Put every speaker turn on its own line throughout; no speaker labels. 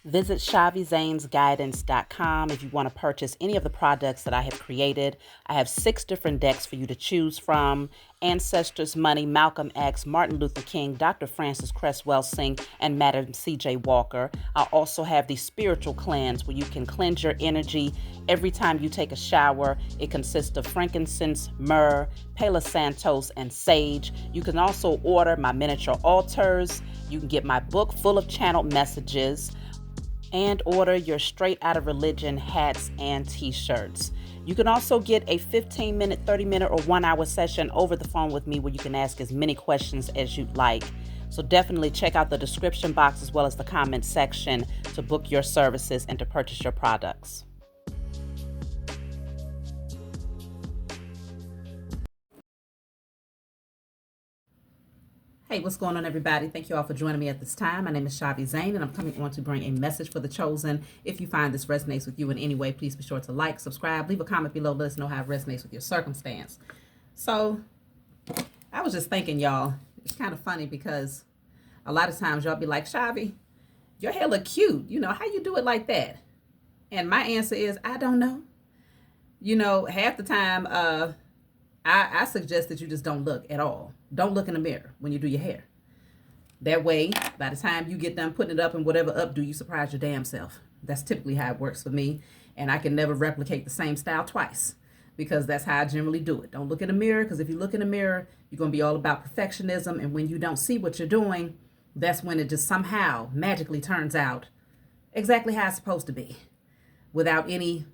Visit ShaviZanesGuidance.com if you want to purchase any of the products that I have created. I have 6 different decks for you to choose from: Ancestors Money, Malcolm X, Martin Luther King, Dr. Francis Cresswell Singh, and Madam C.J. Walker. I also have the Spiritual Cleanse, where you can cleanse your energy every time you take a shower. It consists of frankincense, myrrh, Palo Santos, and sage. You can also order my miniature altars. You can get my book full of channeled messages, and order your Straight Outta Religion hats and t-shirts. You can also get a 15-minute, 30-minute, or 1-hour session over the phone with me where you can ask as many questions as you'd like. So definitely check out the description box as well as the comment section to book your services and to purchase your products. Hey, what's going on, everybody? Thank you all for joining me at this time. My name is Shavi Zane, and I'm coming on to bring a message for the chosen. If you find this resonates with you in any way, please be sure to like, subscribe, leave a comment below. Let us know how it resonates with your circumstance. So I was just thinking, y'all, it's kind of funny because a lot of times y'all be like, Shavi, your hair look cute. You know, how you do it like that? And my answer is, I don't know. You know, half the time, I suggest that you just don't look at all. Don't look in the mirror when you do your hair. That way, by the time you get done putting it up and whatever updo, you surprise your damn self. That's typically how it works for me. And I can never replicate the same style twice because that's how I generally do it. Don't look in the mirror, because if you look in the mirror, you're going to be all about perfectionism. And when you don't see what you're doing, that's when it just somehow magically turns out exactly how it's supposed to be without any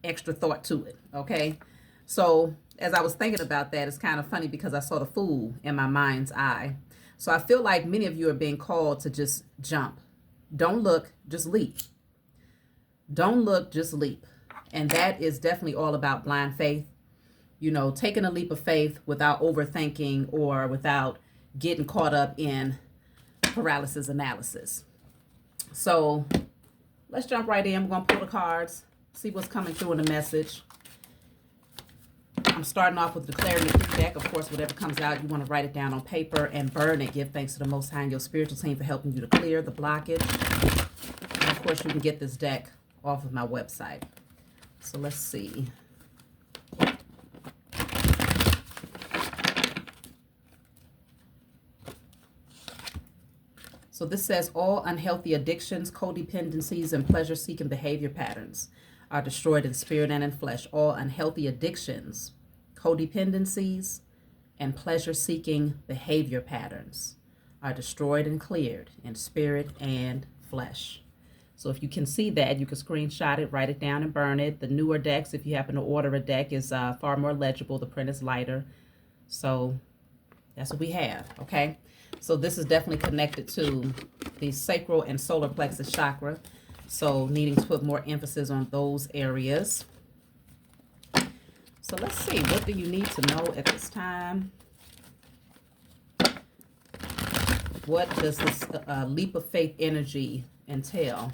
extra thought to it. Okay? So as I was thinking about that, it's kind of funny because I saw the fool in my mind's eye. So I feel like many of you are being called to just jump. Don't look, just leap. Don't look, just leap. And that is definitely all about blind faith. You know, taking a leap of faith without overthinking or without getting caught up in paralysis analysis. So let's jump right in. We're going to pull the cards, see what's coming through in the message. I'm starting off with the Clarity deck. Of course, whatever comes out, you want to write it down on paper and burn it. Give thanks to the Most High and your spiritual team for helping you to clear the blockage. And of course, you can get this deck off of my website. So let's see. So this says all unhealthy addictions, codependencies, and pleasure-seeking behavior patterns are destroyed in spirit and in flesh. All unhealthy addictions, codependencies, and pleasure-seeking behavior patterns are destroyed and cleared in spirit and flesh. So if you can see that, you can screenshot it, write it down, and burn it. The newer decks, if you happen to order a deck, is far more legible. The print is lighter. So that's what we have, okay? So this is definitely connected to the sacral and solar plexus chakra. So needing to put more emphasis on those areas. So let's see, what do you need to know at this time? What does this leap of faith energy entail?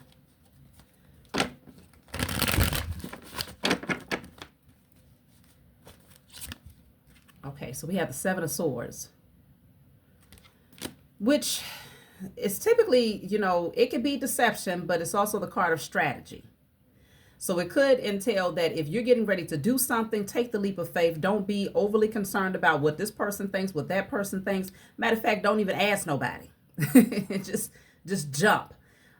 Okay, so we have the Seven of Swords, which is typically, you know, it could be deception, but it's also the card of strategy. So it could entail that if you're getting ready to do something, take the leap of faith. Don't be overly concerned about what this person thinks, what that person thinks. Matter of fact, don't even ask nobody. just jump.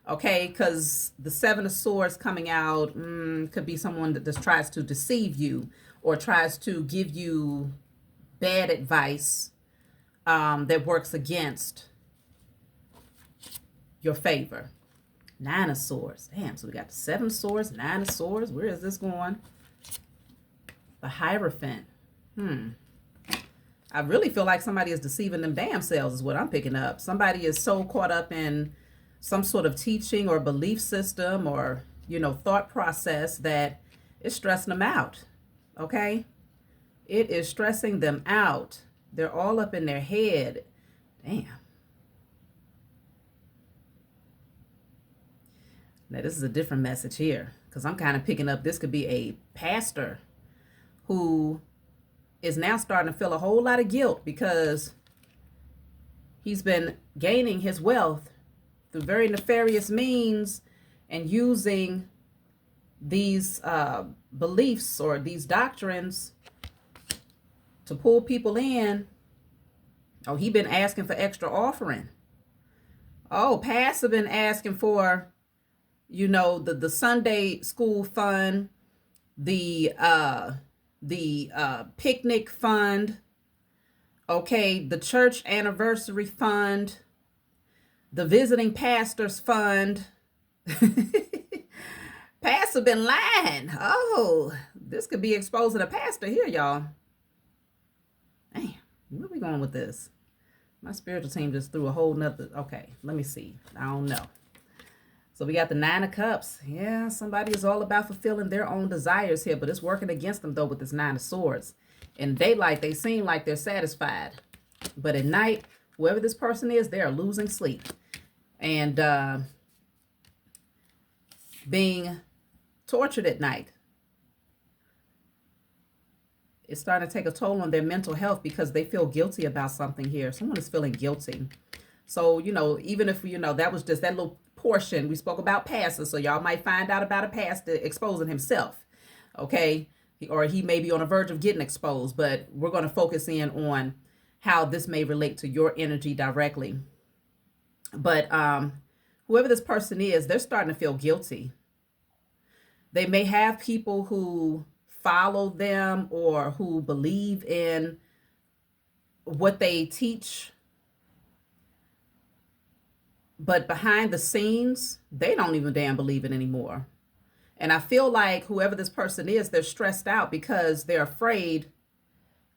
Okay, because the Seven of Swords coming out could be someone that just tries to deceive you or tries to give you bad advice that works against your favor. Nine of Swords. Damn, so we got the Seven of Swords, Nine of Swords. Where is this going? The Hierophant. I really feel like somebody is deceiving them damn selves is what I'm picking up. Somebody is so caught up in some sort of teaching or belief system or, you know, thought process that it's stressing them out. Okay? It is stressing them out. They're all up in their head. Damn. Now, this is a different message here because I'm kind of picking up this could be a pastor who is now starting to feel a whole lot of guilt because he's been gaining his wealth through very nefarious means and using these beliefs or these doctrines to pull people in. Oh, he been asking for extra offering. Oh, pastor been asking for, you know, the Sunday school fund, the picnic fund, okay, the church anniversary fund, the visiting pastors fund. Pastor been lying. Oh, this could be exposing a pastor here, y'all. Damn, where are we going with this? My spiritual team just threw a whole nother. Okay, let me see. I don't know. So we got the Nine of Cups. Yeah, somebody is all about fulfilling their own desires here, but it's working against them, though, with this Nine of Swords. In daylight, they seem like they're satisfied. But at night, whoever this person is, they are losing sleep. And being tortured at night. It's starting to take a toll on their mental health because they feel guilty about something here. Someone is feeling guilty. So, you know, even if, you know, that was just that little portion. We spoke about pastors, so y'all might find out about a pastor exposing himself, okay? Or he may be on the verge of getting exposed, but we're going to focus in on how this may relate to your energy directly. But whoever this person is, they're starting to feel guilty. They may have people who follow them or who believe in what they teach, but behind the scenes, they don't even damn believe it anymore. And I feel like whoever this person is, they're stressed out because they're afraid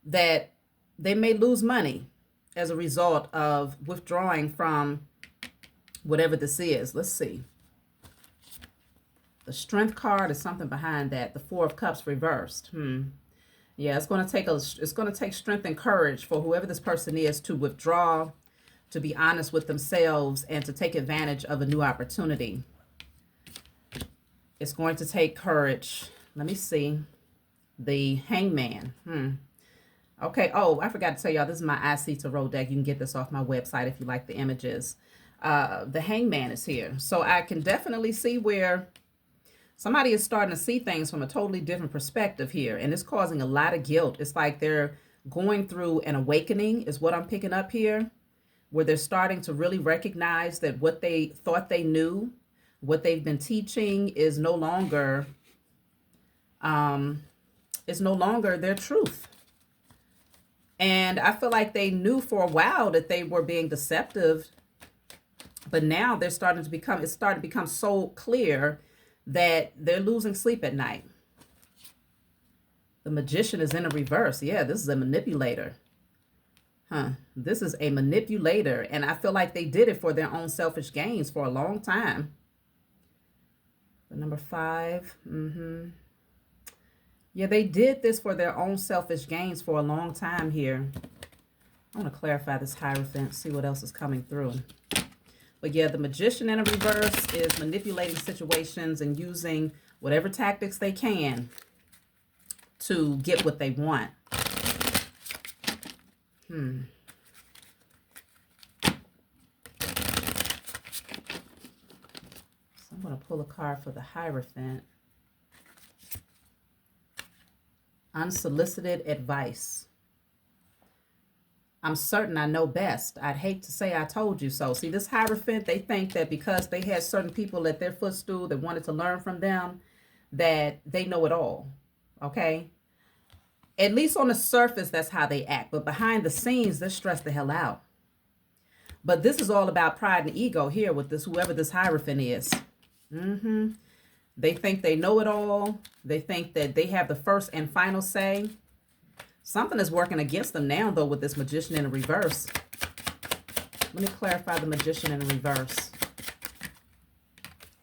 that they may lose money as a result of withdrawing from whatever this is. Let's see. The Strength card is something behind that. The Four of Cups reversed. Yeah, it's going to take strength and courage for whoever this person is to withdraw, to be honest with themselves, and to take advantage of a new opportunity. It's going to take courage. Let me see. The Hangman. Okay. Oh, I forgot to tell y'all, this is my IC Tarot deck. You can get this off my website if you like the images. The Hangman is here. So I can definitely see where somebody is starting to see things from a totally different perspective here. And it's causing a lot of guilt. It's like they're going through an awakening is what I'm picking up here, where they're starting to really recognize that what they thought they knew, what they've been teaching is no longer their truth. And I feel like they knew for a while that they were being deceptive, but now it's starting to become so clear that they're losing sleep at night. The Magician is in a reverse. Yeah, this is a manipulator. This is a manipulator, and I feel like they did it for their own selfish gains for a long time. The number 5. Yeah, they did this for their own selfish gains for a long time here. I want to clarify this Hierophant, see what else is coming through. But yeah, the Magician in a reverse is manipulating situations and using whatever tactics they can to get what they want. So I'm going to pull a card for the Hierophant. Unsolicited advice. I'm certain I know best. I'd hate to say I told you so. See, this Hierophant, they think that because they had certain people at their footstool that wanted to learn from them, that they know it all. Okay? At least on the surface, that's how they act. But behind the scenes, they're stressed the hell out. But this is all about pride and ego here with this, whoever this Hierophant is. They think they know it all. They think that they have the first and final say. Something is working against them now, though, with this Magician in a reverse. Let me clarify the Magician in a reverse.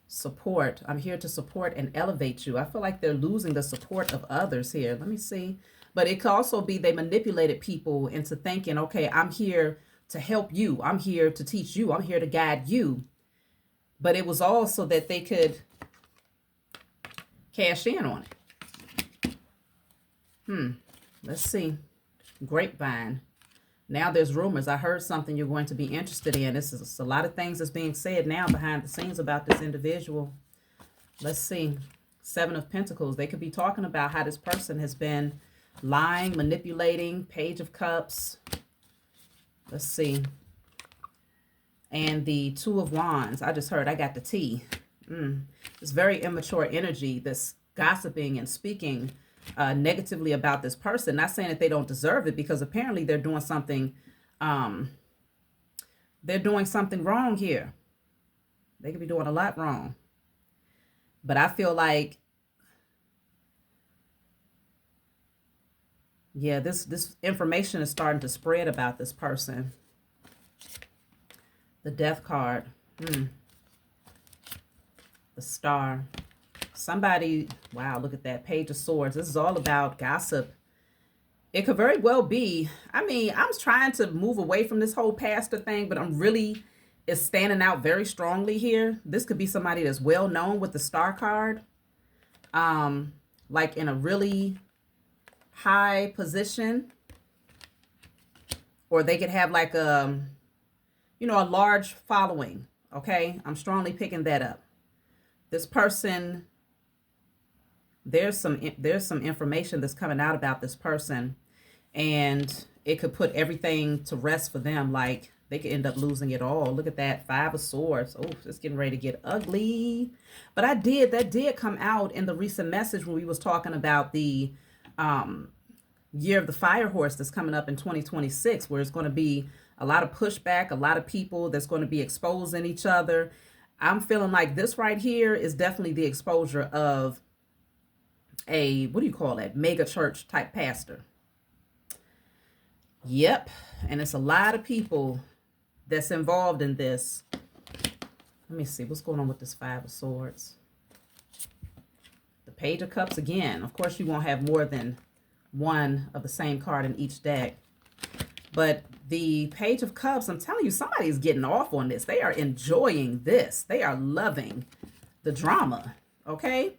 Support. I'm here to support and elevate you. I feel like they're losing the support of others here. Let me see. But it could also be they manipulated people into thinking, okay, I'm here to help you. I'm here to teach you. I'm here to guide you. But it was all so that they could cash in on it. Let's see. Grapevine. Now there's rumors. I heard something you're going to be interested in. This is a lot of things that's being said now behind the scenes about this individual. Let's see. Seven of Pentacles. They could be talking about how this person has been lying, manipulating. Page of Cups. Let's see. And the Two of Wands. I just heard I got the T. It's very immature energy, this gossiping and speaking negatively about this person. Not saying that they don't deserve it, because apparently they're doing something wrong here. They could be doing a lot wrong. But I feel like, yeah, this information is starting to spread about this person. The Death card. The Star. Somebody, wow, look at that. Page of Swords. This is all about gossip. It could very well be, I mean, I'm trying to move away from this whole pastor thing, but it's standing out very strongly here. This could be somebody that's well known with the Star card. Like in a really high position. Or they could have like a large following. Okay, I'm strongly picking that up. This person, there's some information that's coming out about this person, and it could put everything to rest for them. Like they could end up losing it all. Look at that, Five of Swords. Oh, it's getting ready to get ugly. But that did come out in the recent message when we was talking about the year of the fire horse that's coming up in 2026, where it's going to be a lot of pushback, a lot of people that's going to be exposing each other. I'm feeling like this right here is definitely the exposure of a, what do you call that, mega church type pastor. Yep. And it's a lot of people that's involved in this. Let me see what's going on with this Five of Swords. The Page of Cups again. Of course, you won't have more than one of the same card in each deck. But the Page of Cups, I'm telling you, somebody's getting off on this. They are enjoying this. They are loving the drama, okay?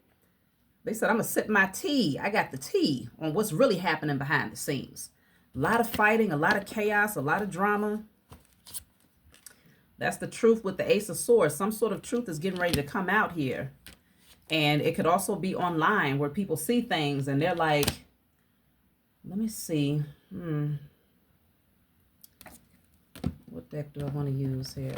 They said, I'm going to sip my tea. I got the tea on what's really happening behind the scenes. A lot of fighting, a lot of chaos, a lot of drama. That's the truth with the Ace of Swords. Some sort of truth is getting ready to come out here. And it could also be online where people see things and they're like, let me see. What deck do I want to use here?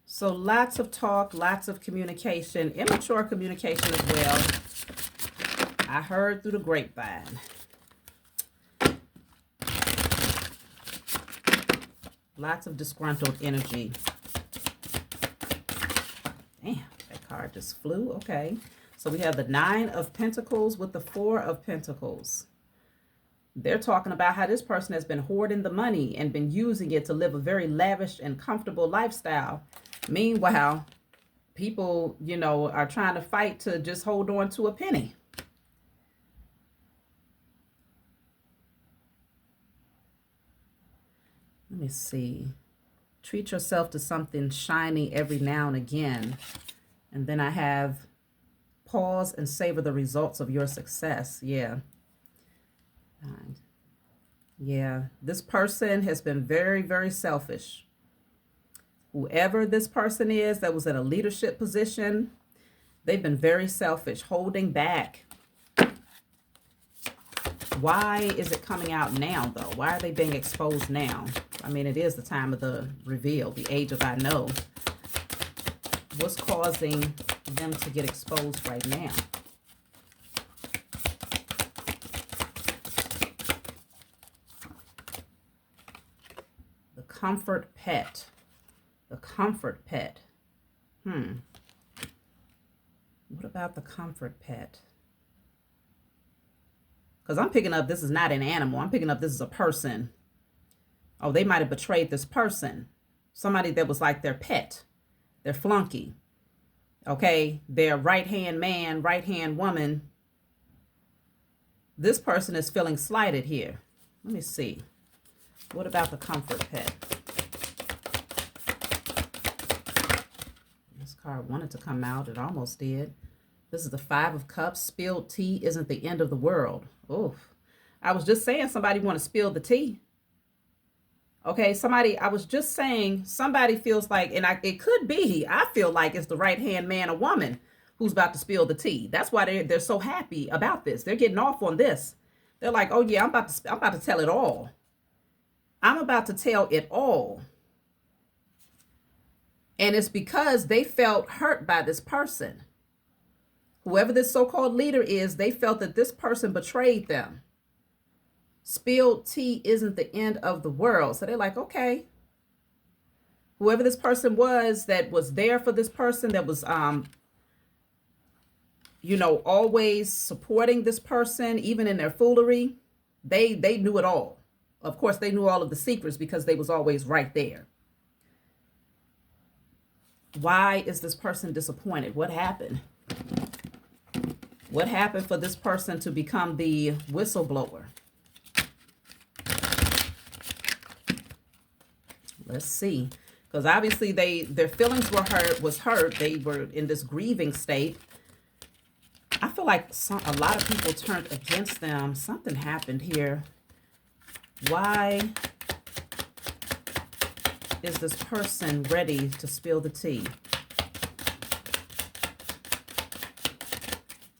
So lots of talk, lots of communication, immature communication as well. I heard through the grapevine. Lots of disgruntled energy. Damn, that card just flew. Okay. So we have the Nine of Pentacles with the Four of Pentacles. They're talking about how this person has been hoarding the money and been using it to live a very lavish and comfortable lifestyle. Meanwhile, people, are trying to fight to just hold on to a penny. Let me see. Treat yourself to something shiny every now and again. And then I have pause and savor the results of your success. Yeah. Yeah. This person has been very, very selfish. Whoever this person is that was in a leadership position, they've been very selfish, holding back. Why is it coming out now, though? Why are they being exposed now? I mean, it is the time of the reveal, the age of I know. What's causing them to get exposed right now? The Comfort Pet. The Comfort Pet. What about the Comfort Pet? Because I'm picking up this is not an animal. I'm picking up this is a person. Oh, they might have betrayed this person. Somebody that was like their pet. Their flunky. Okay, their right-hand man, right-hand woman. This person is feeling slighted here. Let me see. What about the Comfort Pet? This card wanted to come out. It almost did. This is the Five of Cups. Spilled tea isn't the end of the world. Oof. I was just saying somebody want to spill the tea. Okay, somebody, I was just saying, somebody feels like, and it could be, I feel like it's the right-hand man or woman who's about to spill the tea. That's why they're so happy about this. They're getting off on this. They're like, oh yeah, I'm about to tell it all. I'm about to tell it all. And it's because they felt hurt by this person. Whoever this so-called leader is, they felt that this person betrayed them. Spilled tea isn't the end of the world. So they're like, okay, whoever this person was that was there for this person, that was, always supporting this person, even in their foolery, they knew it all. Of course, they knew all of the secrets because they was always right there. Why is this person disappointed? What happened? What happened for this person to become the whistleblower? Let's see. Because obviously their feelings were hurt. They were in this grieving state. I feel like a lot of people turned against them. Something happened here. Why is this person ready to spill the tea?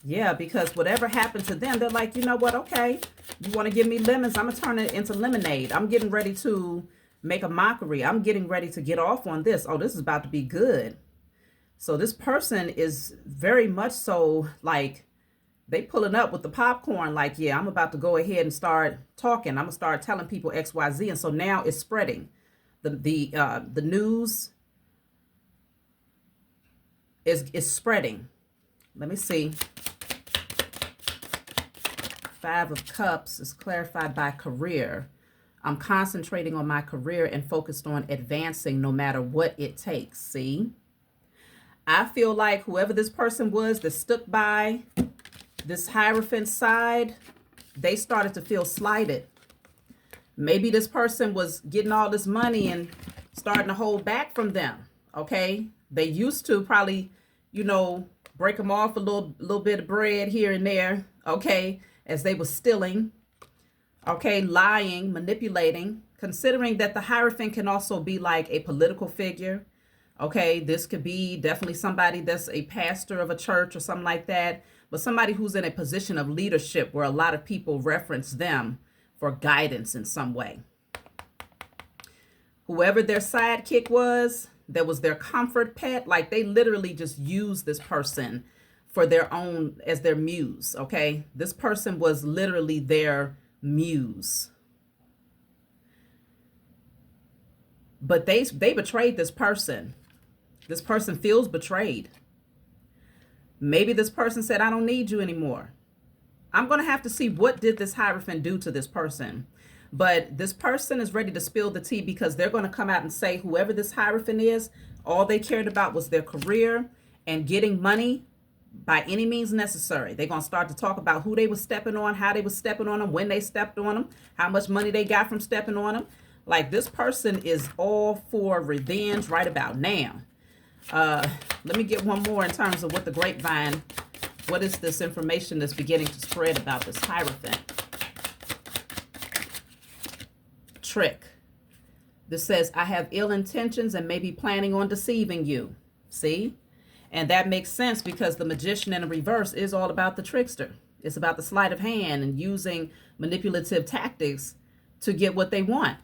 Yeah, because whatever happened to them, they're like, you know what? Okay, you want to give me lemons? I'm going to turn it into lemonade. I'm getting ready to make a mockery. I'm getting ready to get off on this. Oh, this is about to be good. So this person is very much so like they pulling up with the popcorn like, yeah, I'm about to go ahead and start talking. I'm going to start telling people X, Y, Z. And so now it's spreading. The news is spreading. Let me see. 5 of Cups is clarified by career. I'm concentrating on my career and focused on advancing no matter what it takes. See? I feel like whoever this person was that stuck by this Hierophant side, they started to feel slighted. Maybe this person was getting all this money and starting to hold back from them. Okay? They used to probably, break them off a little bit of bread here and there. Okay? As they were stealing. Okay, lying, manipulating, considering that the Hierophant can also be like a political figure. Okay, this could be definitely somebody that's a pastor of a church or something like that, but somebody who's in a position of leadership where a lot of people reference them for guidance in some way. Whoever their sidekick was, that was their comfort pet, like they literally just used this person for their own, as their muse, okay? This person was literally their muse. But they betrayed this person. This person feels betrayed. Maybe this person said, I don't need you anymore. I'm going to have to see what did this Hierophant do to this person. But this person is ready to spill the tea because they're going to come out and say whoever this Hierophant is, all they cared about was their career and getting money by any means necessary. They're going to start to talk about who they were stepping on, how they were stepping on them, when they stepped on them, how much money they got from stepping on them. Like this person is all for revenge right about now. Let me get one more in terms of what the grapevine, what is this information that's beginning to spread about this Hierophant? Trick. This says, I have ill intentions and may be planning on deceiving you. See? And that makes sense because the Magician in the reverse is all about the trickster. It's about the sleight of hand and using manipulative tactics to get what they want.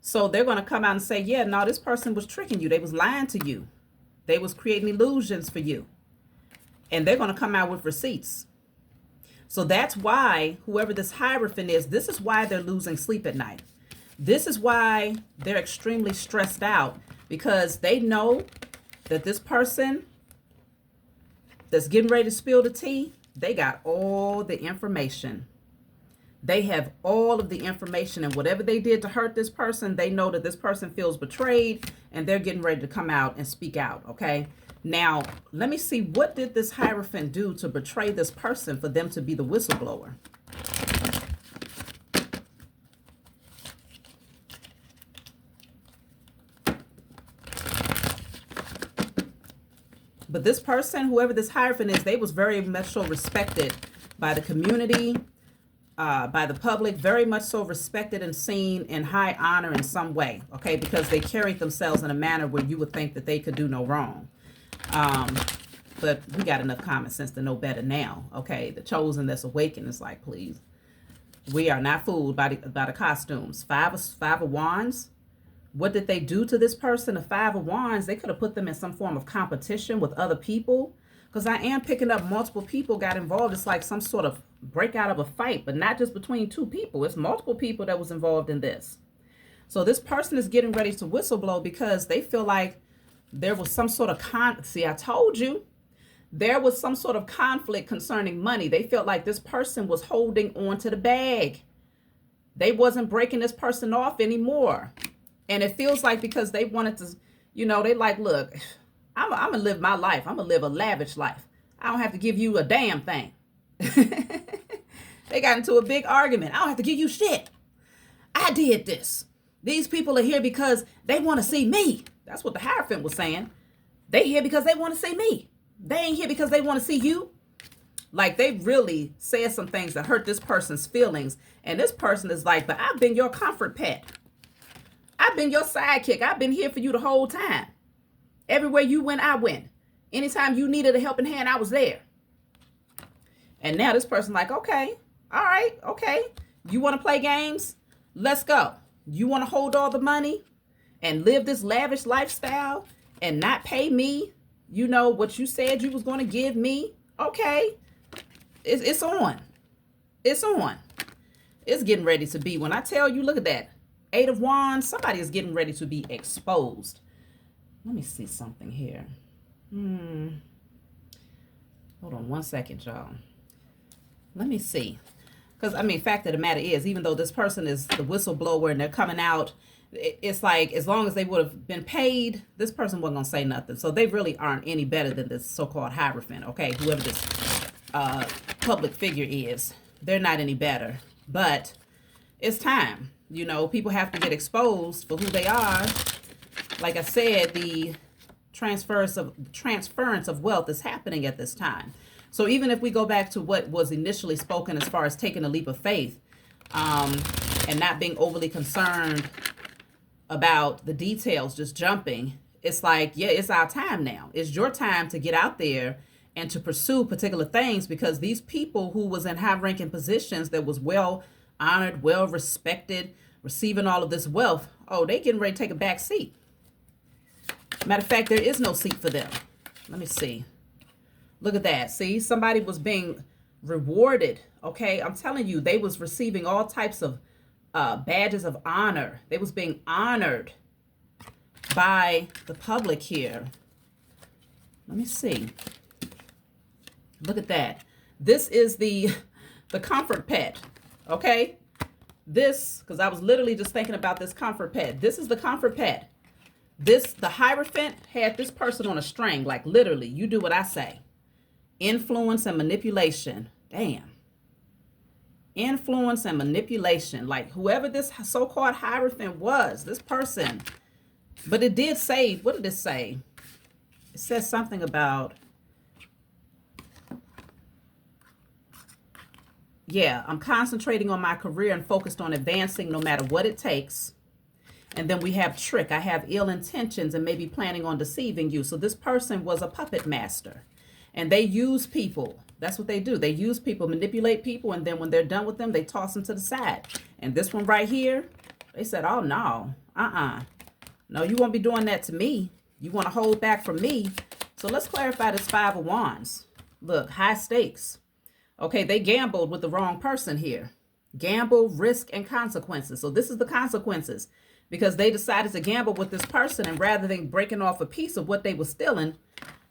So they're going to come out and say, yeah, no, this person was tricking you. They was lying to you. They was creating illusions for you. And they're going to come out with receipts. So that's why whoever this Hierophant is, this is why they're losing sleep at night. This is why they're extremely stressed out because they know that this person that's getting ready to spill the tea, they got all the information. They have all of the information, and whatever they did to hurt this person, they know that this person feels betrayed and they're getting ready to come out and speak out. Okay. Now, let me see, what did this Hierophant do to betray this person for them to be the whistleblower? But this person, whoever this Hierophant is, they was very much so respected by the community. by the public, very much so respected and seen in high honor in some way, okay, because they carried themselves in a manner where you would think that they could do no wrong. But we got enough common sense to know better now, okay? The chosen that's awakened is like, please, we are not fooled by the costumes. Five of Wands. What did they do to this person? The Five of Wands, they could have put them in some form of competition with other people. Because I am picking up multiple people got involved. It's like some sort of breakout of a fight, but not just between two people. It's multiple people that was involved in this. So this person is getting ready to whistleblow because they feel like there was some sort of See, I told you. There was some sort of conflict concerning money. They felt like this person was holding on to the bag. They wasn't breaking this person off anymore. And it feels like because they wanted to, they like, look, I'm going to live my life. I'm going to live a lavish life. I don't have to give you a damn thing. They got into a big argument. I don't have to give you shit. I did this. These people are here because they want to see me. That's what the Hierophant was saying. They here because they want to see me. They ain't here because they want to see you. Like they really said some things that hurt this person's feelings. And this person is like, but I've been your comfort pet. I've been your sidekick. I've been here for you the whole time. Everywhere you went, I went. Anytime you needed a helping hand, I was there. And now this person like, okay, all right, okay. You want to play games? Let's go. You want to hold all the money and live this lavish lifestyle and not pay me, what you said you was going to give me? Okay. It's on. It's on. It's getting ready to be. When I tell you, look at that. Eight of Wands, somebody is getting ready to be exposed. Let me see something here. Hold on one second, y'all. Let me see. Because, fact of the matter is, even though this person is the whistleblower and they're coming out, it's like, as long as they would have been paid, this person wasn't going to say nothing. So they really aren't any better than this so-called Hierophant, okay? Whoever this public figure is, they're not any better. But it's time. People have to get exposed for who they are. Like I said, the transference of wealth is happening at this time. So even if we go back to what was initially spoken as far as taking a leap of faith and not being overly concerned about the details, just jumping, it's like, yeah, it's our time now. It's your time to get out there and to pursue particular things, because these people who was in high-ranking positions that was well honored, well respected, receiving all of this wealth, they getting ready to take a back seat. Matter of fact, there is no seat for them. Let me see. Look at that. See, somebody was being rewarded. Okay, I'm telling you, they was receiving all types of badges of honor. They was being honored by the public here. Let me see. Look at that. This is the comfort pet. Okay, this, because I was literally just thinking about this comfort pet. This is the comfort pet. The Hierophant had this person on a string, like literally, you do what I say. Influence and manipulation. Damn. Influence and manipulation. Like whoever this so-called Hierophant was, this person. But it did say, what did it say? It says something about, yeah, I'm concentrating on my career and focused on advancing no matter what it takes. And then we have trick. I have ill intentions and maybe planning on deceiving you. So this person was a puppet master. And they use people. That's what they do. They use people, manipulate people. And then when they're done with them, they toss them to the side. And this one right here, they said, oh, no. No, you won't be doing that to me. You want to hold back from me. So let's clarify this Five of Wands. Look, high stakes. Okay, they gambled with the wrong person here. Gamble, risk, and consequences. So this is the consequences. Because they decided to gamble with this person, and rather than breaking off a piece of what they were stealing,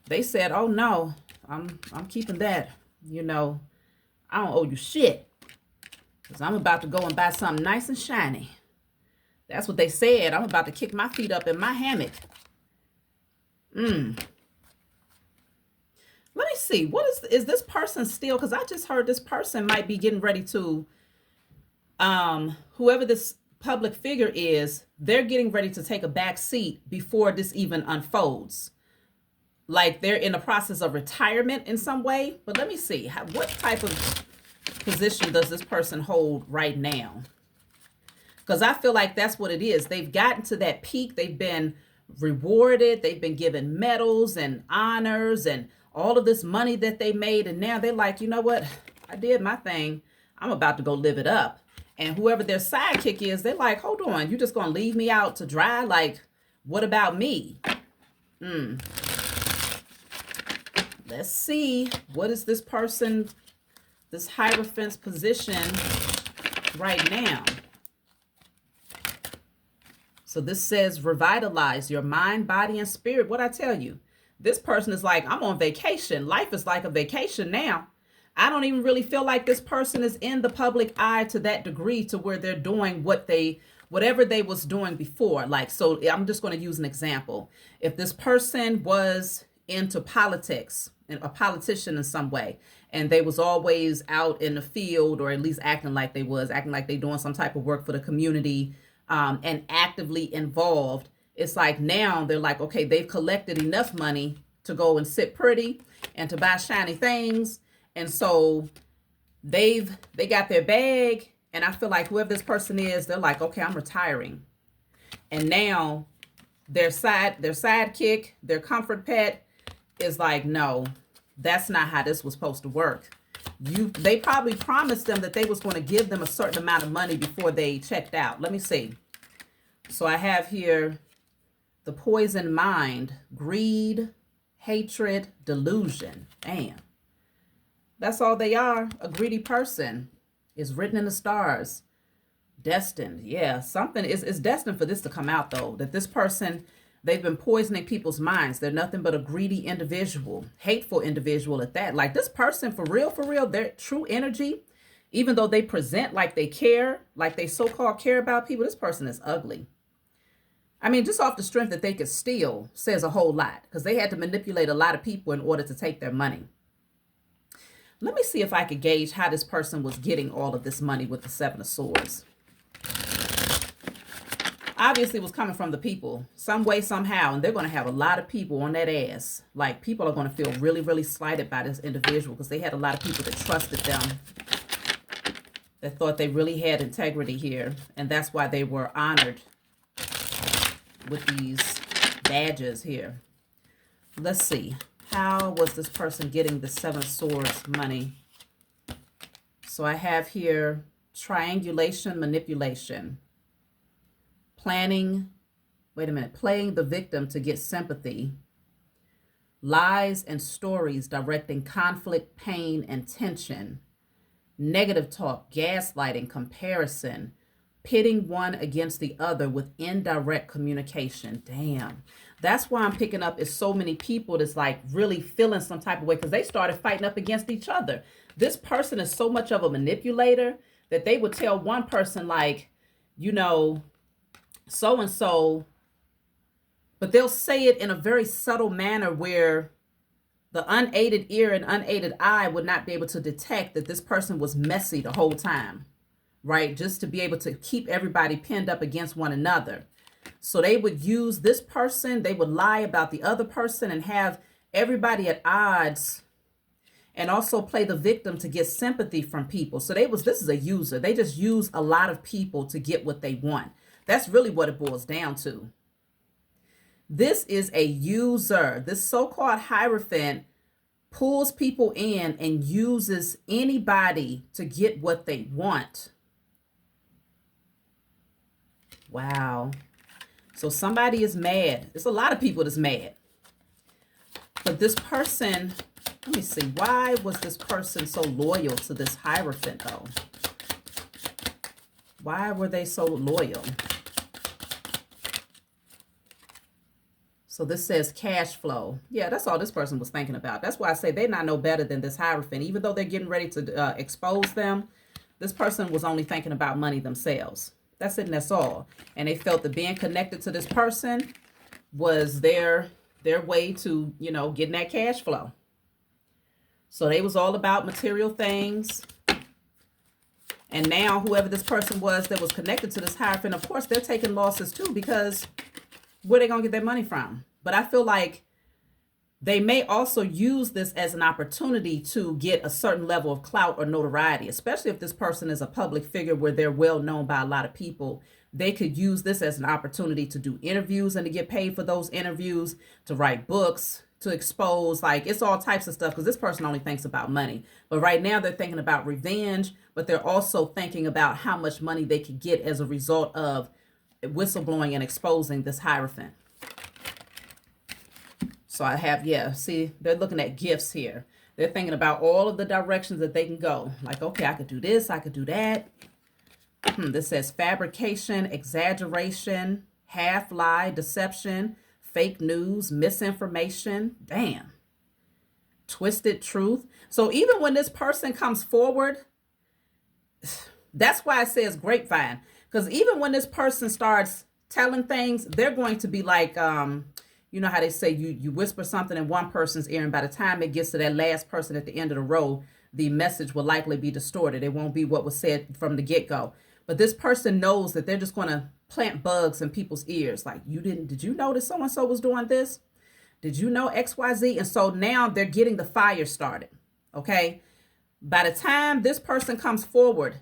they said, oh no, I'm keeping that. I don't owe you shit. Because I'm about to go and buy something nice and shiny. That's what they said. I'm about to kick my feet up in my hammock. Let me see. What is this person still? Because I just heard this person might be getting ready to, whoever this public figure is, they're getting ready to take a back seat before this even unfolds. Like they're in the process of retirement in some way. But let me see. What type of position does this person hold right now? Because I feel like that's what it is. They've gotten to that peak. They've been rewarded. They've been given medals and honors and all of this money that they made. And now they're like, you know what? I did my thing. I'm about to go live it up. And whoever their sidekick is, they're like, hold on. You just going to leave me out to dry? Like, what about me? Let's see. What is this person, this Hierophant's position right now? So this says revitalize your mind, body, and spirit. What I tell you, this person is like, I'm on vacation. Life is like a vacation now. I don't even really feel like this person is in the public eye to that degree to where they're doing whatever they was doing before. Like, so I'm just going to use an example. If this person was into politics and a politician in some way, and they was always out in the field, or at least acting like they doing some type of work for the community, and actively involved, it's like now they're like, okay, they've collected enough money to go and sit pretty and to buy shiny things. And so they got their bag, and I feel like whoever this person is, they're like, okay, I'm retiring. And now their sidekick, their comfort pet is like, no, that's not how this was supposed to work. They probably promised them that they was going to give them a certain amount of money before they checked out. Let me see. So I have here the poison mind, greed, hatred, delusion. Damn. That's all they are. A greedy person is written in the stars. Destined. Yeah, something is destined for this to come out, though. That this person, they've been poisoning people's minds. They're nothing but a greedy individual, hateful individual at that. Like this person, for real, their true energy, even though they present like they care, like they so-called care about people, this person is ugly. I mean, just off the strength that they could steal says a whole lot, because they had to manipulate a lot of people in order to take their money. Let me see if I could gauge how this person was getting all of this money with the Seven of Swords. Obviously, it was coming from the people some way, somehow, and they're going to have a lot of people on that ass. Like, people are going to feel really, really slighted by this individual because they had a lot of people that trusted them, that thought they really had integrity here, and that's why they were honored with these badges here. Let's see. How was this person getting the Seven of Swords money? So I have here triangulation, manipulation, playing the victim to get sympathy, lies and stories directing conflict, pain, and tension, negative talk, gaslighting, comparison, pitting one against the other with indirect communication. Damn. That's why I'm picking up is so many people that's like really feeling some type of way because they started fighting up against each other. This person is so much of a manipulator that they would tell one person like, you know, so-and-so, but they'll say it in a very subtle manner where the unaided ear and unaided eye would not be able to detect that this person was messy the whole time, right? Just to be able to keep everybody pinned up against one another. So they would use this person, they would lie about the other person and have everybody at odds, and also play the victim to get sympathy from people. So this is a user. They just use a lot of people to get what they want. That's really what it boils down to. This is a user. This so-called Hierophant pulls people in and uses anybody to get what they want. Wow. So somebody is mad. There's a lot of people that's mad. But this person, let me see. Why was this person so loyal to this Hierophant, though? Why were they so loyal? So this says cash flow. Yeah, that's all this person was thinking about. That's why I say they're not no better than this Hierophant. Even though they're getting ready to expose them, this person was only thinking about money themselves. That's it, and that's all. And they felt that being connected to this person was their way to, you know, getting that cash flow. So they was all about material things. And now whoever this person was that was connected to this Hierophant, of course, they're taking losses too, because where they going to get their money from? But I feel like They may also use this as an opportunity to get a certain level of clout or notoriety, especially if this person is a public figure where they're well known by a lot of people. They could use this as an opportunity to do interviews and to get paid for those interviews, to write books, to expose, like it's all types of stuff, because this person only thinks about money. But right now they're thinking about revenge, but they're also thinking about how much money they could get as a result of whistleblowing and exposing this Hierophant. So I have, yeah, see, they're looking at gifts here. They're thinking about all of the directions that they can go. Like, okay, I could do this, I could do that. This says fabrication, exaggeration, half lie, deception, fake news, misinformation. Damn. Twisted truth. So even when this person comes forward, that's why it says grapevine. Because even when this person starts telling things, they're going to be like, you know how they say you whisper something in one person's ear, and by the time it gets to that last person at the end of the row, the message will likely be distorted. It won't be what was said from the get-go. But this person knows that they're just going to plant bugs in people's ears. Like, did you know that so-and-so was doing this? Did you know XYZ? And so now they're getting the fire started. Okay. By the time this person comes forward,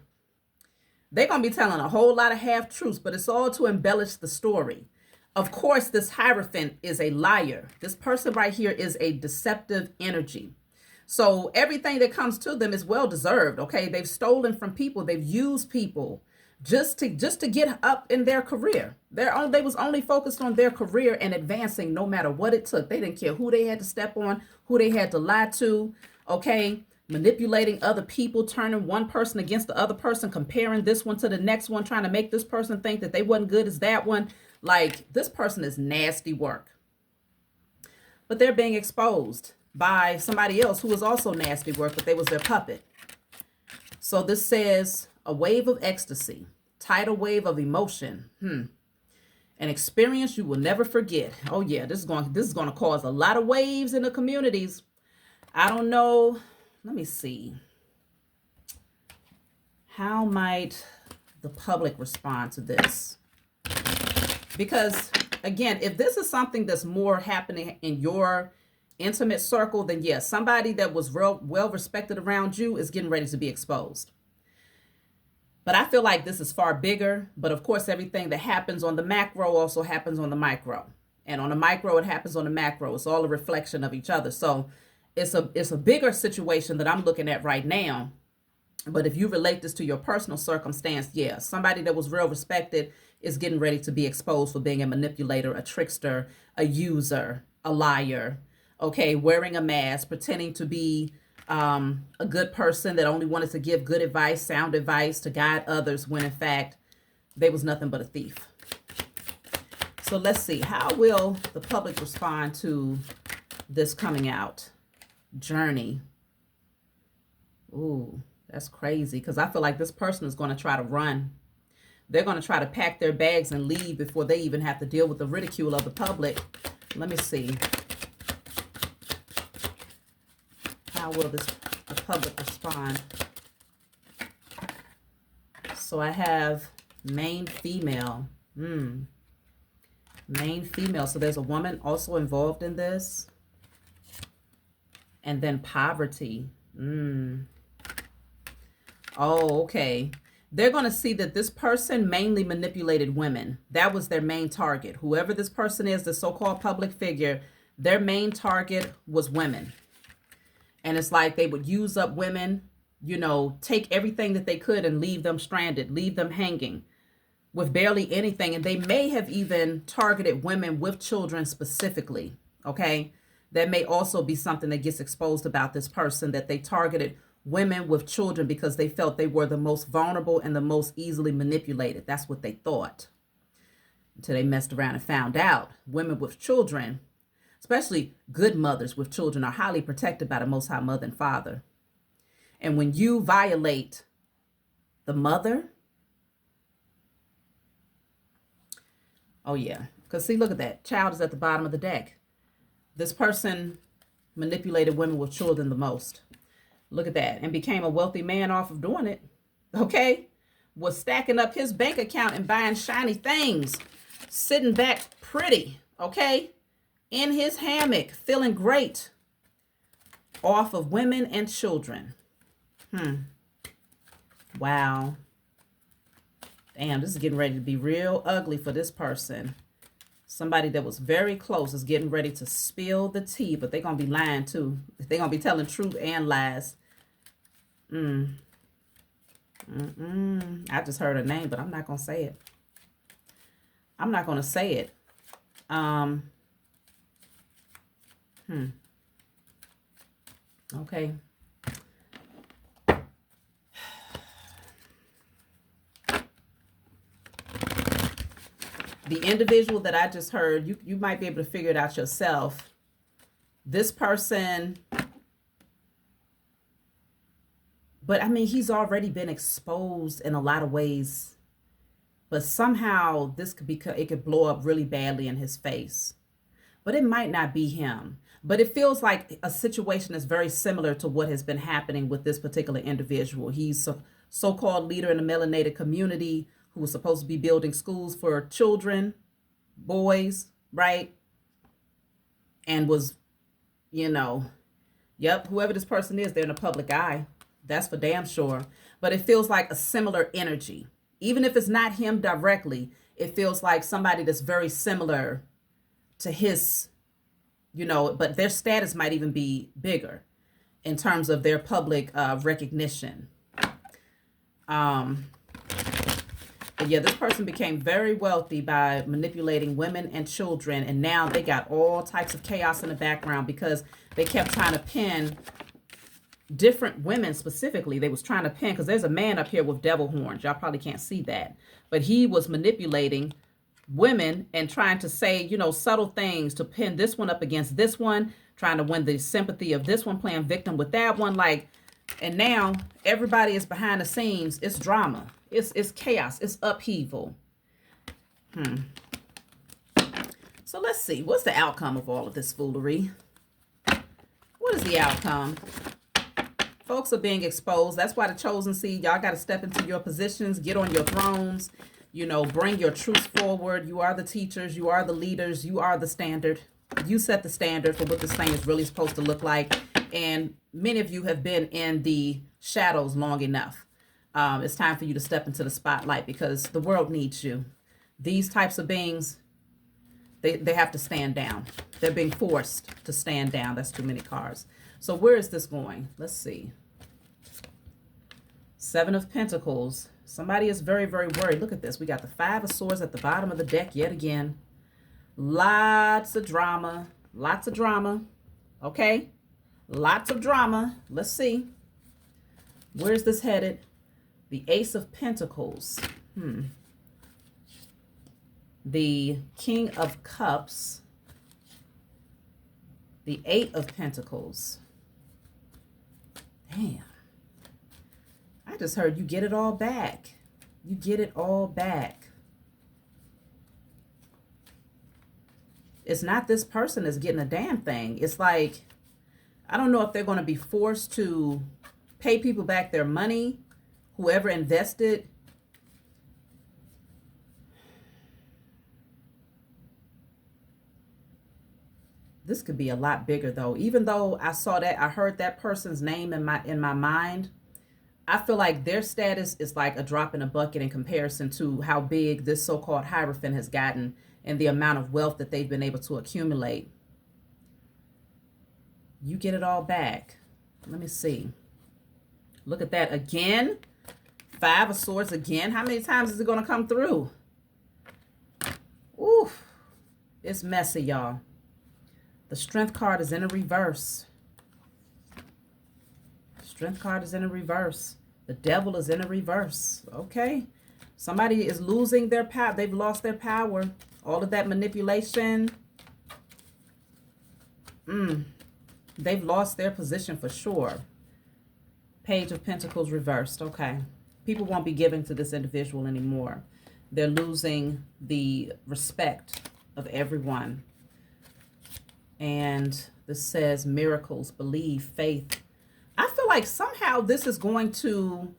they're going to be telling a whole lot of half-truths, but it's all to embellish the story. Of course, this Hierophant is a liar. This person right here is a deceptive energy. So everything that comes to them is well-deserved, okay? They've stolen from people. They've used people just to get up in their career. They was only focused on their career and advancing no matter what it took. They didn't care who they had to step on, who they had to lie to, okay? Manipulating other people, turning one person against the other person, comparing this one to the next one, trying to make this person think that they wasn't good as that one. Like, this person is nasty work. But they're being exposed by somebody else who was also nasty work, but they was their puppet. So this says a wave of ecstasy, tidal wave of emotion, an experience you will never forget. Oh yeah, this is going to cause a lot of waves in the communities. I don't know. Let me see. How might the public respond to this? Because, again, if this is something that's more happening in your intimate circle, then yes, somebody that was well respected around you is getting ready to be exposed. But I feel like this is far bigger. But of course, everything that happens on the macro also happens on the micro. And on the micro, it happens on the macro. It's all a reflection of each other. So it's a bigger situation that I'm looking at right now. But if you relate this to your personal circumstance, yeah, somebody that was real respected is getting ready to be exposed for being a manipulator, a trickster, a user, a liar, okay, wearing a mask, pretending to be a good person that only wanted to give good advice, sound advice to guide others, when in fact they was nothing but a thief. So let's see, how will the public respond to this coming out? Journey. Ooh, that's crazy, because I feel like this person is going to try to run. They're going to try to pack their bags and leave before they even have to deal with the ridicule of the public. Let me see. How will the public respond? So I have main female. Main female. So there's a woman also involved in this. And then poverty. Oh, okay. They're going to see that this person mainly manipulated women. That was their main target. Whoever this person is, the so-called public figure, their main target was women. And it's like they would use up women, you know, take everything that they could and leave them stranded, leave them hanging with barely anything. And they may have even targeted women with children specifically, okay? That may also be something that gets exposed about this person, that they targeted women with children because they felt they were the most vulnerable and the most easily manipulated. That's what they thought. Until they messed around and found out women with children, especially good mothers with children, are highly protected by the Most High Mother and Father. And when you violate the mother, oh yeah, because see, look at that. Child is at the bottom of the deck. This person manipulated women with children the most. Look at that. And became a wealthy man off of doing it. Okay? Was stacking up his bank account and buying shiny things. Sitting back pretty. Okay? in his hammock, feeling great off of women and children. Wow. Damn, this is getting ready to be real ugly for this person. Somebody that was very close is getting ready to spill the tea, but they're going to be lying too. They're going to be telling truth and lies. I just heard a name, but I'm not going to say it. I'm not going to say it. Okay. The individual that I just heard, you might be able to figure it out yourself. This person, but I mean, he's already been exposed in a lot of ways, but somehow this could it could blow up really badly in his face. But it might not be him. But it feels like a situation that's very similar to what has been happening with this particular individual. He's a so-called leader in the melanated community who was supposed to be building schools for children, boys, right? And was, whoever this person is, they're in the public eye. That's for damn sure. But it feels like a similar energy. Even if it's not him directly, it feels like somebody that's very similar to his, but their status might even be bigger in terms of their public recognition. But yeah, this person became very wealthy by manipulating women and children, and now they got all types of chaos in the background because they kept trying to pin different women specifically. They was trying to pin, because there's a man up here with devil horns. Y'all probably can't see that, but he was manipulating women and trying to say, subtle things to pin this one up against this one, trying to win the sympathy of this one, playing victim with that one. And now everybody is behind the scenes. It's drama. It's chaos. It's upheaval. So let's see. What's the outcome of all of this foolery? What is the outcome? Folks are being exposed. That's why the chosen seed, y'all got to step into your positions, get on your thrones, bring your truth forward. You are the teachers. You are the leaders. You are the standard. You set the standard for what this thing is really supposed to look like. And many of you have been in the shadows long enough. It's time for you to step into the spotlight because the world needs you. These types of beings, they have to stand down. They're being forced to stand down. That's too many cards. So where is this going? Let's see. Seven of Pentacles. Somebody is very, very worried. Look at this. We got the Five of Swords at the bottom of the deck yet again. Lots of drama. Lots of drama. Okay? Lots of drama. Let's see. Where's this headed? The Ace of Pentacles. The King of Cups. The Eight of Pentacles. Damn. I just heard you get it all back. You get it all back. It's not this person that's getting a damn thing. It's like, I don't know if they're going to be forced to pay people back their money, whoever invested. This could be a lot bigger though. Even though I saw that, I heard that person's name in my mind, I feel like their status is like a drop in a bucket in comparison to how big this so-called Hierophant has gotten and the amount of wealth that they've been able to accumulate. You get it all back. Let me see. Look at that again. Five of Swords again. How many times is it going to come through? Oof. It's messy, y'all. The Strength card is in a reverse. Strength card is in a reverse. The Devil is in a reverse. Okay. Somebody is losing their power. They've lost their power. All of that manipulation. They've lost their position for sure. Page of Pentacles reversed. Okay. People won't be giving to this individual anymore. They're losing the respect of everyone. And this says miracles, believe, faith. I feel like somehow this is going to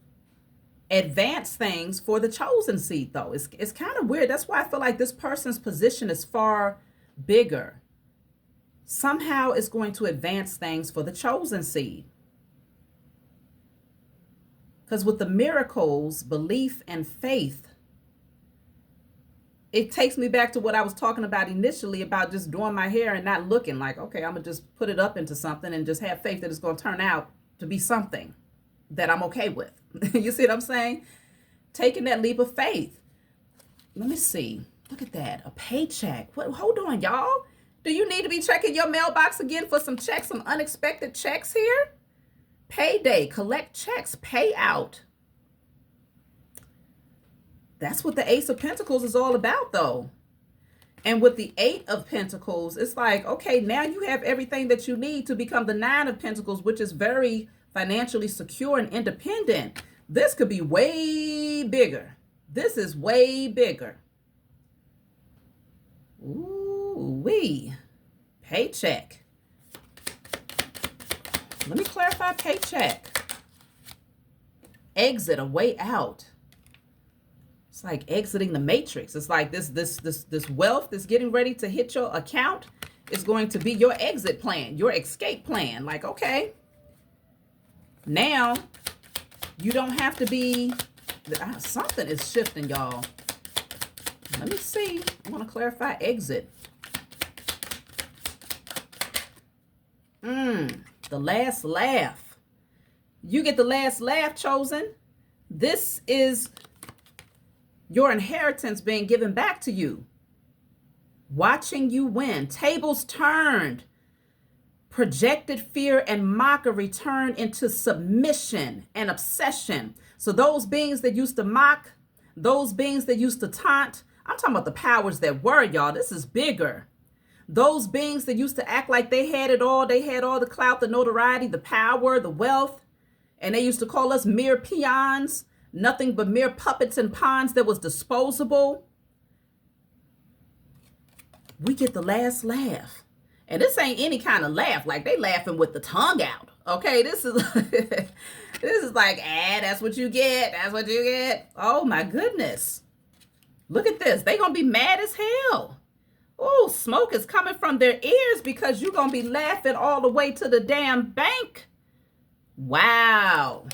advance things for the chosen seed, though. It's kind of weird. That's why I feel like this person's position is far bigger somehow it's going to advance things for the chosen seed. Because with the miracles, belief and faith, it takes me back to what I was talking about initially about just doing my hair and not looking like, okay, I'm going to just put it up into something and just have faith that it's going to turn out to be something that I'm okay with. You see what I'm saying? Taking that leap of faith. Let me see. Look at that. A paycheck. Hold on, y'all. Do you need to be checking your mailbox again for some checks, some unexpected checks here? Payday, collect checks, pay out. That's what the Ace of Pentacles is all about, though. And with the Eight of Pentacles, it's like, okay, now you have everything that you need to become the Nine of Pentacles, which is very financially secure and independent. This could be way bigger. This is way bigger. Ooh-wee. Paycheck. Let me clarify paycheck. Exit, a way out. It's like exiting the matrix. It's like this wealth that's getting ready to hit your account is going to be your exit plan, your escape plan. Like, okay, now you don't have to be, something is shifting, y'all. Let me see. I want to clarify exit. The last laugh. You get the last laugh, chosen. This is your inheritance being given back to you. Watching you win. Tables turned. Projected fear and mockery turned into submission and obsession. So those beings that used to mock, those beings that used to taunt, I'm talking about the powers that were, y'all. This is bigger. Those beings that used to act like they had it all. They had all the clout, the notoriety, the power, the wealth. And they used to call us mere peons. Nothing but mere puppets and pawns that was disposable. We get the last laugh. And this ain't any kind of laugh. Like they laughing with the tongue out. Okay, this is this is like, that's what you get. That's what you get. Oh my goodness. Look at this. They gonna be mad as hell. Oh, smoke is coming from their ears because you're gonna be laughing all the way to the damn bank. Wow.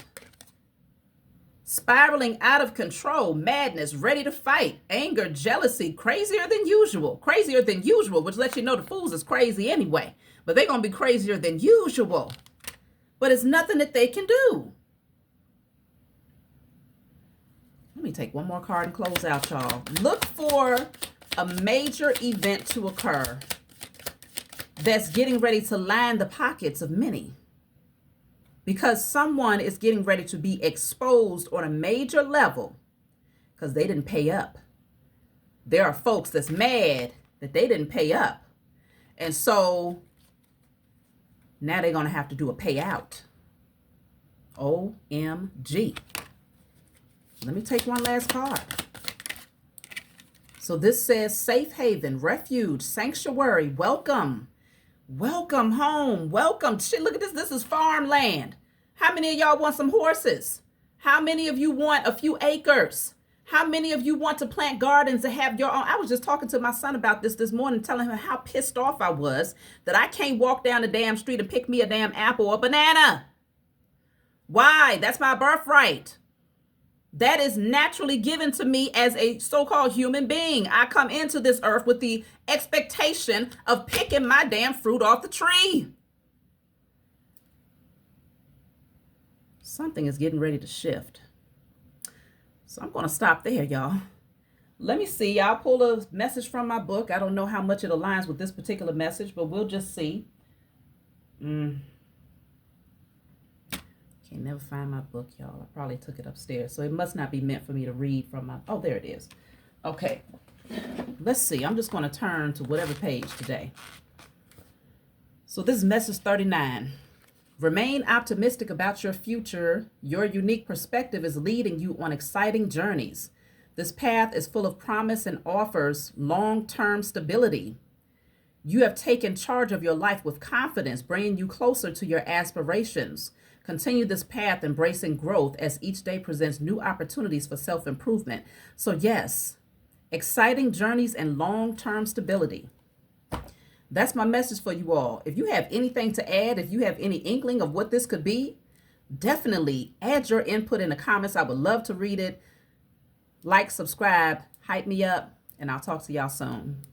Spiraling out of control, madness, ready to fight, anger, jealousy, crazier than usual, which lets you know the fools is crazy anyway, but they're going to be crazier than usual. But it's nothing that they can do. Let me take one more card and close out, y'all. Look for a major event to occur that's getting ready to line the pockets of many. Because someone is getting ready to be exposed on a major level because they didn't pay up. There are folks that's mad that they didn't pay up. And so now they're going to have to do a payout. OMG. Let me take one last card. So this says safe haven, refuge, sanctuary, welcome. Welcome home. Welcome. Shit, look at this. This is farmland. How many of y'all want some horses? How many of you want a few acres? How many of you want to plant gardens and have your own? I was just talking to my son about this morning, telling him how pissed off I was that I can't walk down the damn street and pick me a damn apple or banana. Why? That's my birthright. That is naturally given to me as a so-called human being. I come into this earth with the expectation of picking my damn fruit off the tree. Something is getting ready to shift. So I'm going to stop there, y'all. Let me see. I'll pull a message from my book. I don't know how much it aligns with this particular message, but we'll just see. Can't never find my book, y'all. I probably took it upstairs. So it must not be meant for me to read from my... Oh, there it is. Okay. Let's see. I'm just going to turn to whatever page today. So this is message 39. Remain optimistic about your future. Your unique perspective is leading you on exciting journeys. This path is full of promise and offers long-term stability. You have taken charge of your life with confidence, bringing you closer to your aspirations. Continue this path, embracing growth as each day presents new opportunities for self-improvement. So yes, exciting journeys and long-term stability. That's my message for you all. If you have anything to add, if you have any inkling of what this could be, definitely add your input in the comments. I would love to read it. Like, subscribe, hype me up, and I'll talk to y'all soon.